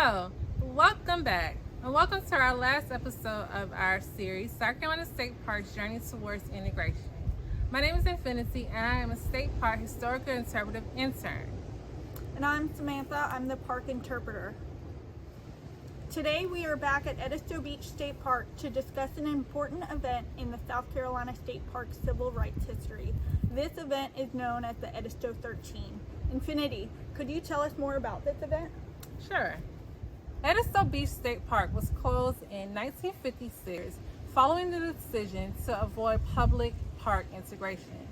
Hello, welcome back, and welcome to our last episode of our series, South Carolina State Park's Journey Towards Integration. My name is Infinity, and I am a State Park Historical Interpretive Intern. And I'm Samantha, I'm the park interpreter. Today we are back at Edisto Beach State Park to discuss an important event in the South Carolina State Park's civil rights history. This event is known as the Edisto 13. Infinity, could you tell us more about this event? Sure. Edisto Beach State Park was closed in 1956 following the decision to avoid public park integration.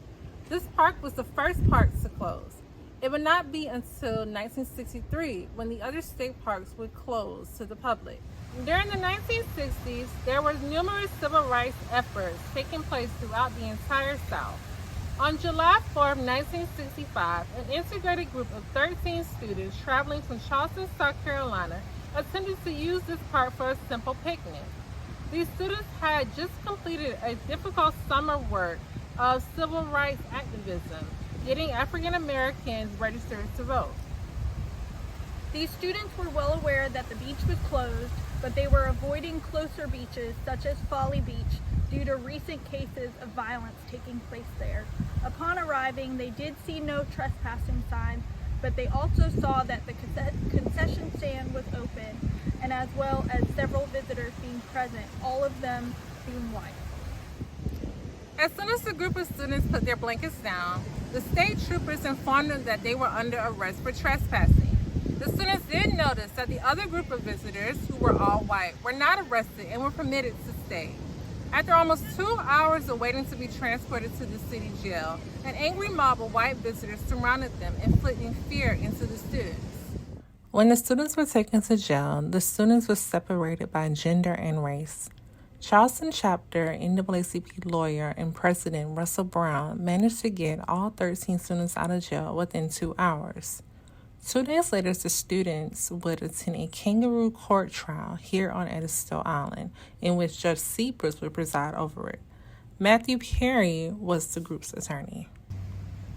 This park was the first park to close. It would not be until 1963 when the other state parks would close to the public. During the 1960s, there were numerous civil rights efforts taking place throughout the entire South. On July 4, 1965, an integrated group of 13 students traveling from Charleston, South Carolina, attempted to use this park for a simple picnic. These students had just completed a difficult summer work of civil rights activism, getting African Americans registered to vote. These students were well aware that the beach was closed, but they were avoiding closer beaches such as Folly Beach due to recent cases of violence taking place there. Upon arriving, they did see no trespassing signs, but they also saw that the concession stand was open, and as well as several visitors being present, all of them being white. As soon as the group of students put their blankets down, the state troopers informed them that they were under arrest for trespassing. The students did notice that the other group of visitors, who were all white, were not arrested and were permitted to stay. After almost 2 hours of waiting to be transported to the city jail, an angry mob of white visitors surrounded them, inflicting fear into the students. When the students were taken to jail, the students were separated by gender and race. Charleston chapter NAACP lawyer and president Russell Brown managed to get all 13 students out of jail within 2 hours. 2 days later, the students would attend a kangaroo court trial here on Edisto Island, in which Judge Seabrooks would preside over it. Matthew Perry was the group's attorney.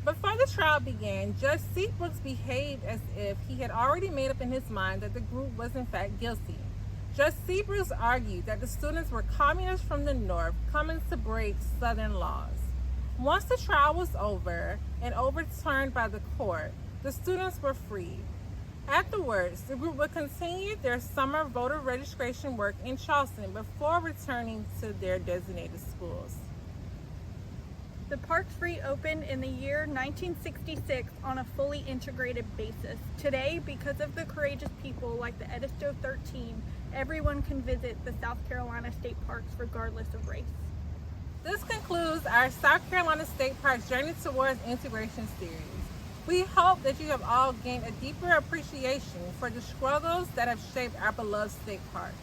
Before the trial began, Judge Seabrooks behaved as if he had already made up in his mind that the group was in fact guilty. Judge Seabrooks argued that the students were communists from the North coming to break Southern laws. Once the trial was over and overturned by the court, the students were freed. Afterwards, the group would continue their summer voter registration work in Charleston before returning to their designated schools. The parks reopened in the year 1966 on a fully integrated basis. Today, because of the courageous people like the Edisto 13, everyone can visit the South Carolina State Parks regardless of race. This concludes our South Carolina State Parks Journey Towards Integration series. We hope that you have all gained a deeper appreciation for the struggles that have shaped our beloved state parks.